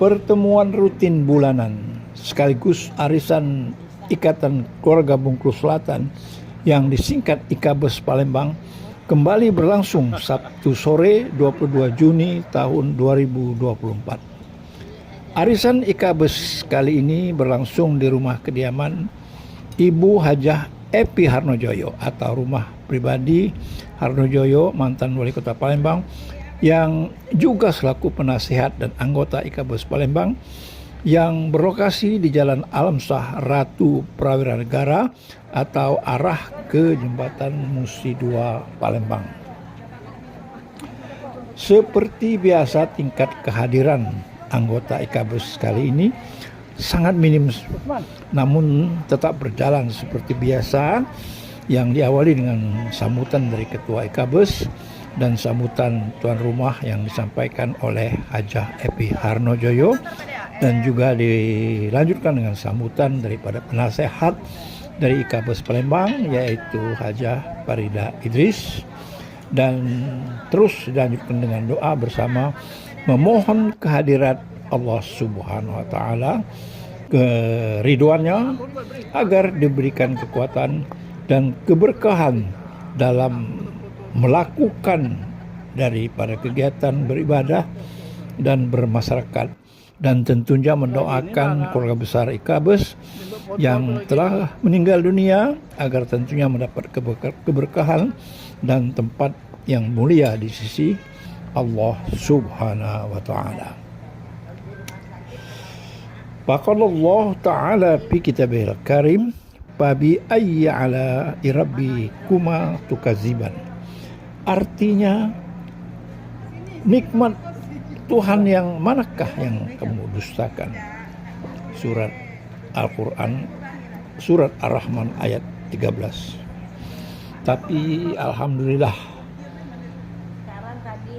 Pertemuan rutin bulanan sekaligus arisan Ikatan Keluarga Bengkulu Selatan yang disingkat IKABES Palembang kembali berlangsung Sabtu sore 22 Juni tahun 2024. Arisan IKABES kali ini berlangsung di rumah kediaman Ibu Hajah Epi Harnojoyo atau rumah pribadi Harnojoyo, mantan wali kota Palembang yang juga selaku penasihat dan anggota IKABES Palembang yang berlokasi di Jalan Alam Shah Ratu Prawira Negara atau arah ke Jembatan Musi 2 Palembang. Seperti biasa, tingkat kehadiran anggota IKABES kali ini sangat minim, namun tetap berjalan seperti biasa, yang diawali dengan sambutan dari Ketua IKABES dan sambutan tuan rumah yang disampaikan oleh Hajah Epi Harnojoyo, dan juga dilanjutkan dengan sambutan daripada penasehat dari IKABES Palembang yaitu Hajah Farida Idris, dan terus dilanjutkan dengan doa bersama memohon kehadirat Allah Subhanahu wa Ta'ala, keridhoannya, agar diberikan kekuatan dan keberkahan dalam melakukan daripada kegiatan beribadah dan bermasyarakat, dan tentunya mendoakan keluarga besar IKABES yang telah meninggal dunia agar tentunya mendapat keberkahan dan tempat yang mulia di sisi Allah Subhanahu wa Ta'ala. Faqalallahu ta'ala fi kitabihil karim fabi ayyi ala rabbi kuma tukaziban. Artinya, nikmat Tuhan yang manakah yang kamu dustakan? Surat Al-Quran, surat Ar-Rahman ayat 13. Tapi alhamdulillah,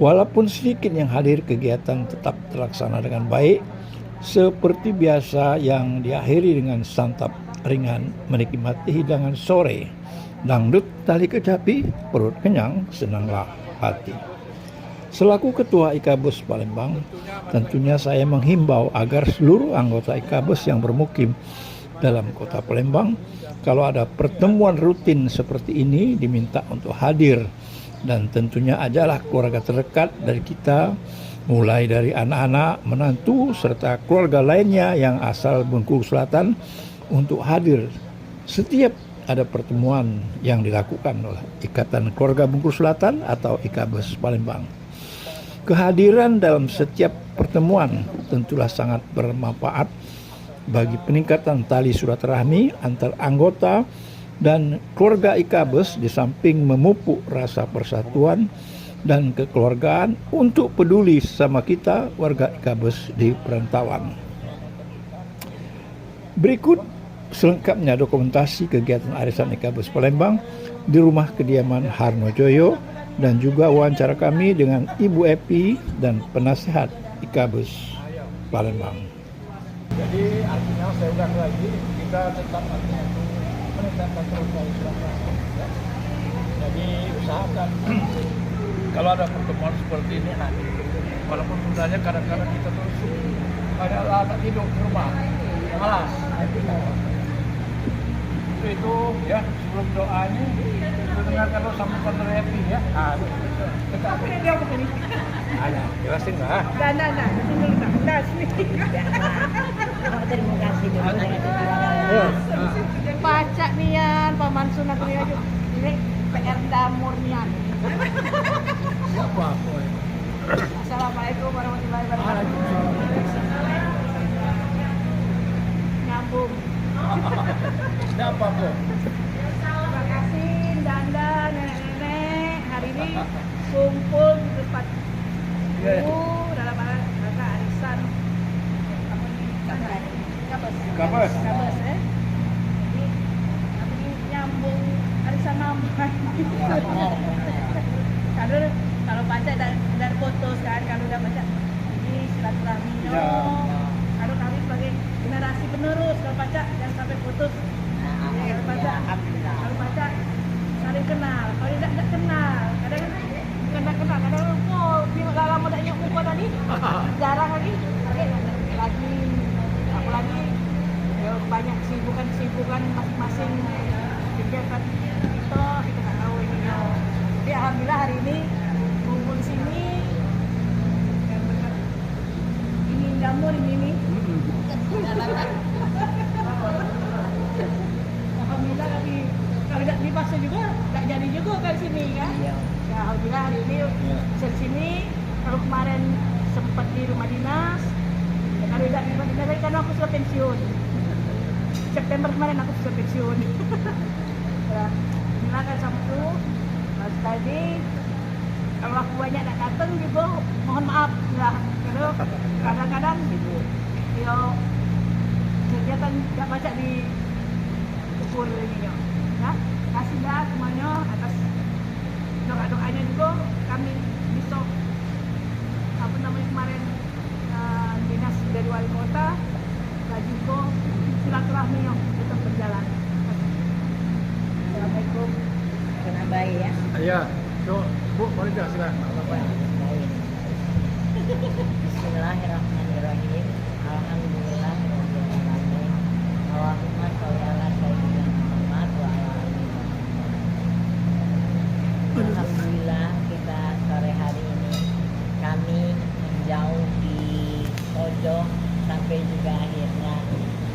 walaupun sedikit yang hadir, kegiatan tetap terlaksana dengan baik seperti biasa, yang diakhiri dengan santap ringan menikmati hidangan sore. Dangdut tali kecapi, perut kenyang, senanglah hati. Selaku Ketua IKABES Palembang, tentunya saya menghimbau agar seluruh anggota IKABES yang bermukim dalam kota Palembang, kalau ada pertemuan rutin seperti ini, diminta untuk hadir, dan tentunya ajalah keluarga terdekat dari kita, mulai dari anak-anak, menantu, serta keluarga lainnya yang asal Bengkulu Selatan, untuk hadir setiap ada pertemuan yang dilakukan oleh Ikatan Keluarga Bengkulu Selatan atau IKABES Palembang. Kehadiran dalam setiap pertemuan tentulah sangat bermanfaat bagi peningkatan tali silaturahmi antar anggota dan keluarga IKABES, di samping memupuk rasa persatuan dan kekeluargaan untuk peduli sama kita warga IKABES di perantauan. Berikut selengkapnya dokumentasi kegiatan arisan IKABES Palembang di rumah kediaman Harnojoyo, dan juga wawancara kami dengan Ibu Epi dan penasehat IKABES Palembang. Jadi artinya saya ulang lagi, kita tetap artinya meningkatkan terus dari silaturahmi. Ya. Jadi usahakan kalau ada pertemuan seperti ini nanti, walaupun sebenarnya kadang-kadang kita terus ada anak tidur di rumah, malas. Itu ya, sebelum doanya kita dengarkan sambutan dari Epi ya. Apa yang dia begini? Ada, jelasin lah. Nah, sini. Terima kasih dulu. Baca nian, Paman Sunat Riyadu. Ini PR Damur nian. Siapa aku? Assalamualaikum warahmatullahi wabarakatuh. Nyambung. Ada apa, Bu? Terima kasih Danda, nenek-nenek hari ini kumpul di tempat dalam rangka arisan IKABES ya. Jadi kami nyambung arisan nambah. Kalau baca dari foto kan, kalau udah baca ini silaturahminya. Kalau kami sebagai generasi penerus, kalau baca jangan sampai putus. Kalau baca saling kenal, kalau tidak kenal, kadang kenal, kadang kok lama tak nyok muka tadi, jarang lagi. kesibukan masing-masing kegiatan kita nggak tahu ini ya. Jadi alhamdulillah hari ini kumpul di sini dan berkat ini jamur ini. Alhamdulillah tapi kalau tidak dipaksa juga nggak jadi juga ke sini kan. Ya alhamdulillah hari ini bisa di sini. Kalau kemarin sempat di rumah dinas, ya kalau tidak di rumah dinas karena aku sudah pensiun. September kemarin aku sudah pensiun. Ya, silakan Sabtu. Mas tadi kalau aku banyak nak datang juga mohon maaf lah. Kalau kadang-kadang gitu. Yo kegiatan tidak baca di ukur ini ya. Nah, kasihlah semuanya atas doa-doanya juga kami bisa apa namanya kemarin dinas dari wali kota dan juga silaturahmi yang tetap berjalan. Assalamualaikum. Kena baik ya. Iya, so, Bu, boleh nggak silakan? Baik. Bismillahirrahmanirrahim. Alhamdulillahirrahmanirrahim. Allahumma sholli ala sayyidina Muhammad wa ala alihi wasallam. Alhamdulillah kita sore hari ini kami menjauh di pojok sampai juga akhirnya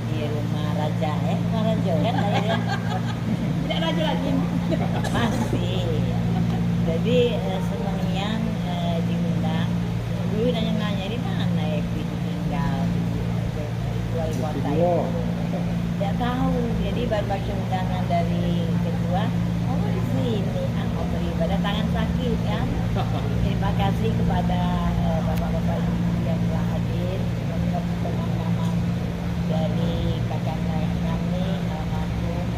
di rumah raja rumah raja kan akhirnya Tidak raja lagi. masih jadi senangnya diundang dulu nanya di mana ya itu tinggal di wali kota itu tidak tahu jadi baru baca undangan dari ketua di sini mau beribadah tangan sakit kan. Terima kasih kepada bapak-bapak ibu yang telah hadir untuk teman-teman dari kakak nenek kami almarhum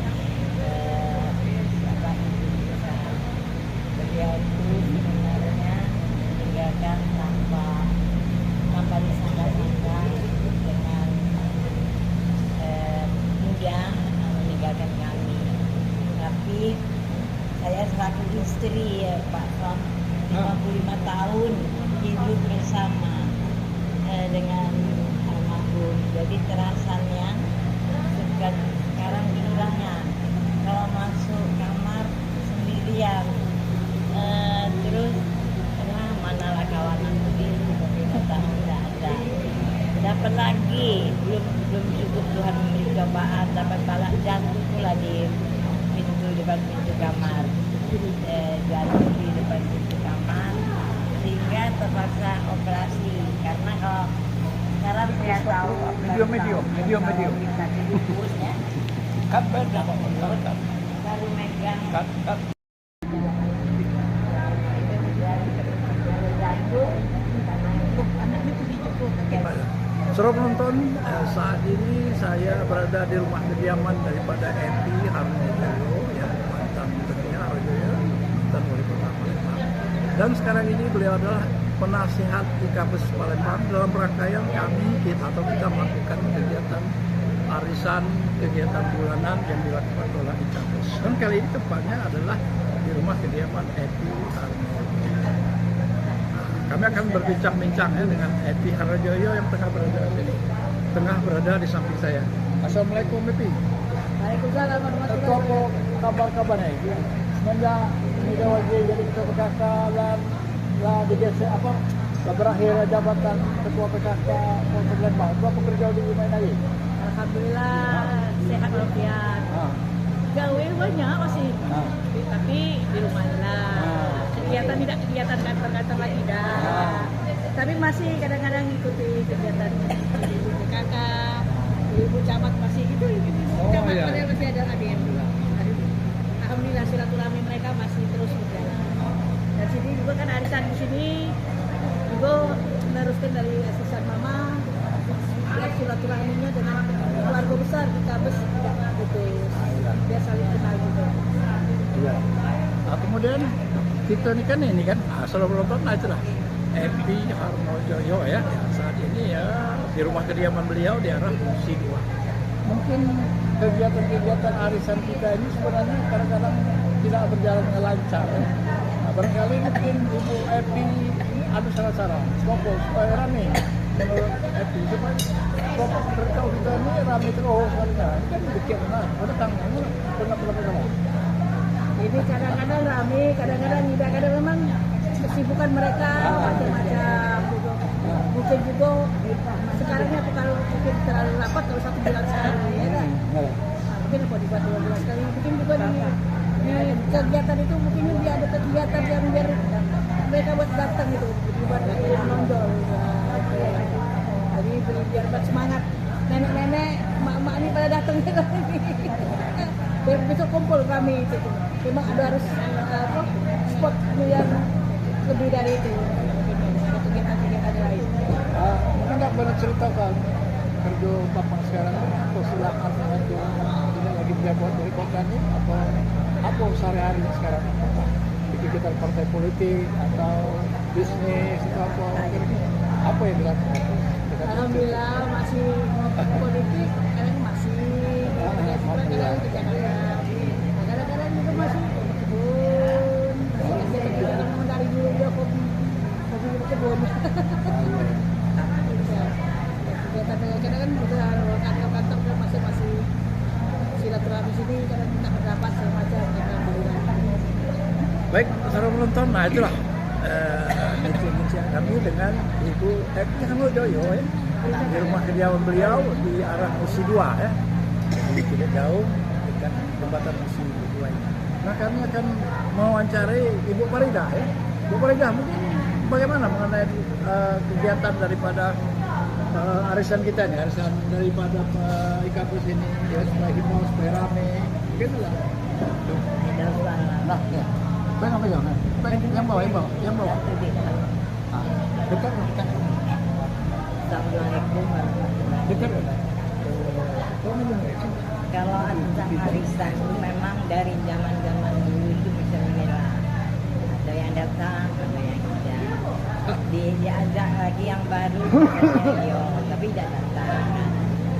bapak ibu kita. Beliau itu sebenarnya meninggalkan tanpa disangka-sangka dengan mudah meninggalkan kami. Tapi saya selaku istri ya Pak Son 55 tahun hidup bersama dengan almarhum. Jadi terasanya sekarang kehilangan. Kalau masuk kamar sendirian, terus manalah kawanan begitu 55 tahun tidak ada. Dapat lagi, belum cukup Tuhan memberi cobaan, dapat balak jatuh pula di depan pintu kamar. Jatuh di depan pintu kamar sehingga terpaksa operasi karena kalau sekarang saya tahu Medium. kita dibungkus ya Cut beda, cut. baru megang Cut. jantung karena itu anak itu dicukup Saudara penonton, saat ini saya berada di rumah kediaman daripada Eti Harmojoyo, ya, mantan Gubernur Harmojoyo, mantan Wali Kota Palembang. Dan sekarang ini beliau adalah penasihat IKABES Palembang dalam rangkaian kita melakukan kegiatan arisan, kegiatan bulanan yang dilakukan oleh IKABES. Dan kali ini tempatnya adalah di rumah kediaman Eti Harmojoyo. Kami akan berbincang-bincang ya dengan Eti Harmojoyo yang tengah berada di samping saya. Assalamualaikum Eti. Waalaikumsalam Itu warahmatullahi apa kabarnya? Semenjak Ida Waji jadi ketua PKK dan digeser berakhir jabatan ketua PKK Kota Palembang. Berapa kerja di mana lagi? Alhamdulillah sehat walafiat. Gawe banyak masih, tapi di rumah lah. Kegiatan kantor-kantor lagi dah. Tapi masih kadang-kadang ikuti kegiatan ibu PKK, ibu camat masih gitu. Camat padahal masih ada hadir. Alhamdulillah silaturahmi mereka masih terus berjalan. Dan sini juga kan arisan di sini juga meneruskan dari asisten mama. Silaturahminya dengan keluarga besar IKABES tidak putus. Biar saling kenal juga. Iya. Nah, kemudian kita ini kan selalu nonton itulah Eti Harmojoyo ya. Saat ini ya di rumah kediaman beliau di arah Fungsi 2. Mungkin kegiatan-kegiatan arisan kita ini sebenarnya kadang-kadang tidak berjalan dengan lancar. Nah, barangkali mungkin Ibu Eti ada saran-saran supaya rame happy. Cuma kelompok mereka kita ini ramai terus kan ini dikit nah, ada tanggung pernah kamu. Ini kadang-kadang rame, kadang-kadang tidak, kadang memang kesibukan mereka macam-macam gitu. Mungkin juga sekarangnya apa kalau mungkin terlalu rapat kalau 1 bulan sekali ya kan? Mungkin apa dibuat 2 bulan sekali. Mungkin juga di kegiatan itu mungkin dia ada kegiatan yang biar mereka buat datang gitu, buat menonjol. Jadi biar buat semangat nenek-nenek, mak-mak ini pada datang gitu. Biar besok kumpul kami itu. Memang harus spot yang lebih dari itu. Ada kegiatan-kegiatan lain. Mungkin nggak boleh ceritakan kerja Bapak sekarang atau silakan itu tidak lagi menjabat dari kota ini atau apa sehari-hari sekarang? Kegiatan partai politik atau bisnis atau apa yang dilakukan? Alhamdulillah masih politik, kadang masih kadang-kadang juga masih kebun, masih dari dulu dia hobi berkebun. Kadang-kadang juga kantor-kantor masih silaturahmi sini, kadang minta pendapat semacam Baik, saudara penonton, nah itulah kami dengan Ibu Eko Joyo ya, di rumah kediaman beliau di arah Musi 2 ya, jadi tidak jauh dekat jembatan Musi 2 ini. Nah kami akan mewawancarai Ibu Farida ya. Ibu Farida mungkin bagaimana mengenai kegiatan daripada arisan kita nih, arisan daripada IKAPES ini ya, supaya himbau, supaya rame, gitu lah. Nah, ya. Pegang. Yang bawah. Dekat. Assalamualaikum warahmatullahi Dekat. wabarakatuh. Kalau tentang arisan itu memang dari zaman dulu itu bisa mengira ada yang datang, ada yang tidak. Diajak lagi yang baru, yo, tapi tidak datang.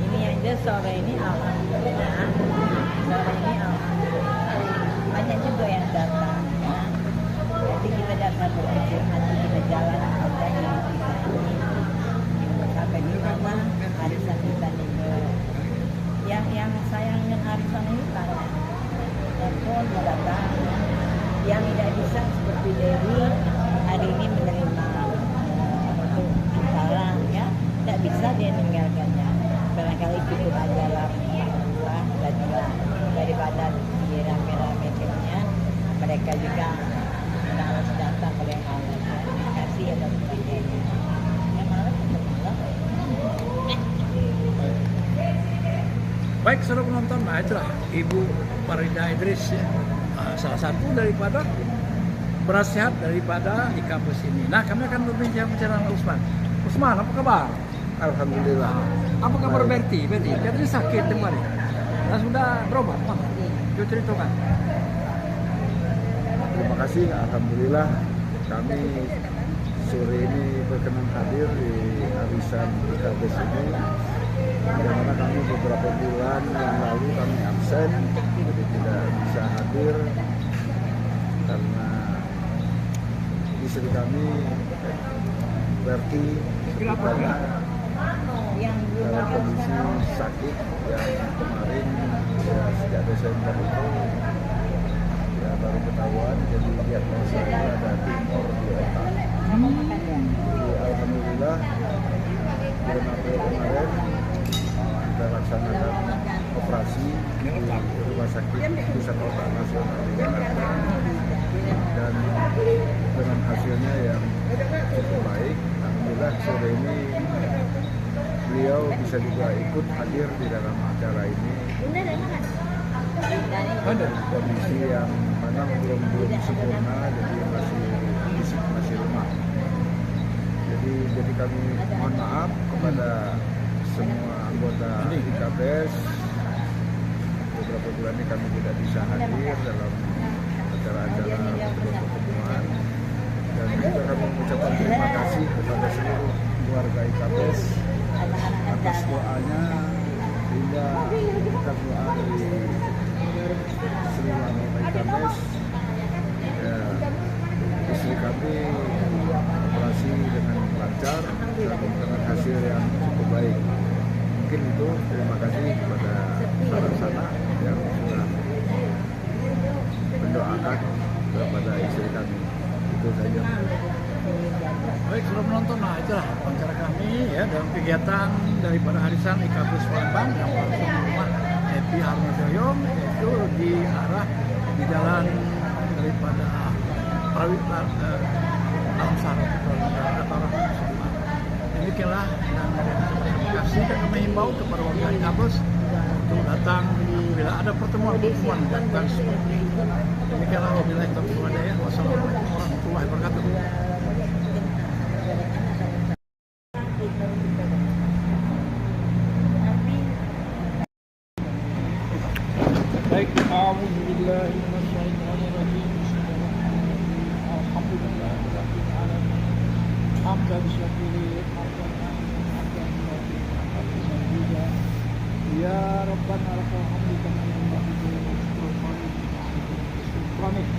Ini aja sore ini alhamdulillah, banyak juga yang datang. Jadi kita datang berkecil hati, kita jalan aja sampai di mana arisan kita ini. Yang sayangnya arisan ini tanya telepon mau datang, yang tidak bisa seperti Dewi hari ini menerima untuk salam ya, tidak bisa dia meninggalkannya. Barangkali cukup aja lah dan juga daripada di rame-ramenya mereka juga harus datang oleh Allah. Kasih ya dan sebagainya. Yang malam Baik, saudara penonton, nah itulah Ibu Farida Idris ya, salah satu daripada penasihat daripada IKAPES ini. Nah, kami akan berbincang dengan Usman. Usman, apa kabar? Alhamdulillah. Apa kabar Berti? Katanya sakit kemarin. Nah, sudah berobat, Pak? Coba ceritakan. Terima kasih. Alhamdulillah kami sore ini berkenan hadir di arisan IKAPES ini. Karena kami beberapa bulan yang lalu kami absen, jadi tidak bisa hadir karena istri kami Berti dalam kondisi sakit yang kemarin ya, sejak Desember itu ya baru ketahuan, jadi diagnosanya ada tumor di otak. Jadi alhamdulillah bulan April kemarin kita laksanakan operasi di Rumah Sakit Pusat Otak Nasional di Jakarta, dan dengan hasilnya yang cukup baik. Alhamdulillah sore ini beliau bisa juga ikut hadir di dalam acara ini. Kondisi yang memang belum sempurna, jadi masih lemah. Jadi kami mohon maaf kepada semua anggota IKAPES. Beberapa bulan ini kami tidak bisa hadir dalam acara-acara pertemuan, dan juga kami mengucapkan terima kasih kepada seluruh keluarga IKAPES atas doanya, sehingga kita doa dari seluruh anggota IKAPES ya, istri kami operasi dengan lancar dan dengan hasil mungkin itu terima kasih kepada sana yang sudah mendoakan kepada istri kami. Itu saja. Baik, sudah menonton. Nah, itulah wawancara kami ya dalam kegiatan daripada Arisan IKABUS Palembang yang langsung di rumah Happy Harmony Doyong, yaitu di arah di jalan daripada Alam Sarap atau demikianlah, dan terima kasih dan kami himbau kepada warga IKABUS untuk datang bila ada pertemuan-pertemuan dan seperti itu. Demikianlah, wabillahi taufiq wal hidayah. Wassalamualaikum warahmatullahi wabarakatuh. Baik, a'udzubillahi minasyaitonir rajim. Bismillahirrahmanirrahim. Alhamdulillahirabbil alamin. Hamdan syakiri, hamdan hamdan hamdan. Ya Rabbana lakal hamdu kama yanbaghi li sultanik.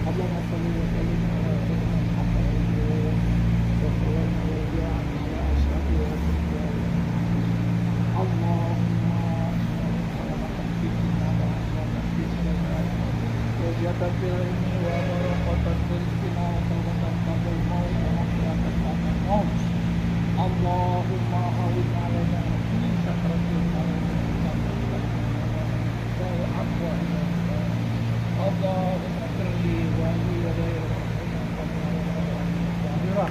Allahumma shalli wa sallim ala sayyidina Muhammadin wa sallallahu alaihi wa ashabihi wa sallam. Allahumma kegiatan ini wa barakatan rizqina wa tawbatan qabul maut wa maghfiratan qabul maut. Allahumma hawwin 'alaina fi sakratil maut wa afwa. Allahumma firli wa li wa la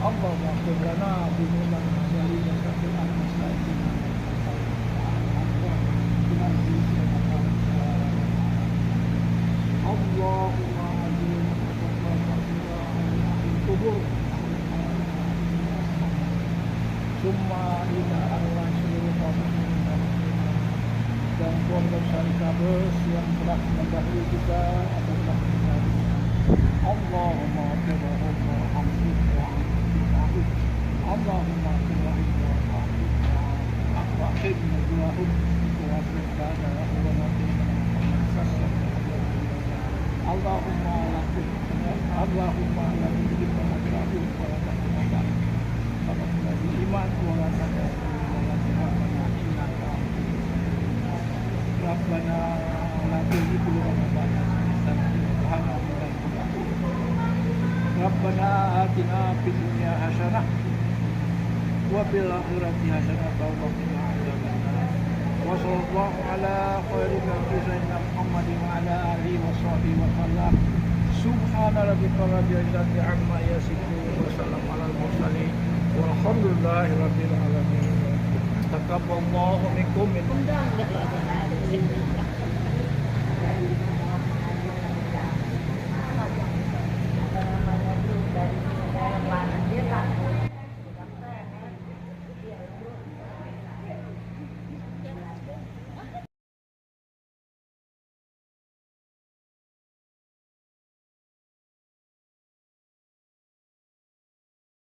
Allahumma qul lana bi nulan majali wa sakil al-muslimin. Allahumma ajil kubur summa ila arwah seluruh kaum muslimin dan keluarga besar IKABUS yang telah mendahului kita atau telah meninggal. Allahumma firhum warhamhum wa'afihim. Allahumma firhum warhamhum wa'afihim Allahumma lakum Allahumma lakum bidikam adrahum wa la takunatan sabab iman wa la Rabbana la tuzigh qulubana ba'da Rabbana atina fid dunya hasanah wa fil akhirati hasanah wa qina adzabannar. Wa sallallahu ala khairi khalqi sayyidina Muhammadin wa ala alihi wa sahbihi wa sallam. Subhana rabbika rabbil izzati amma yasifun wa salamun alal mursalin walhamdulillahi rabbil alamin. Taqabbalallahu minkum.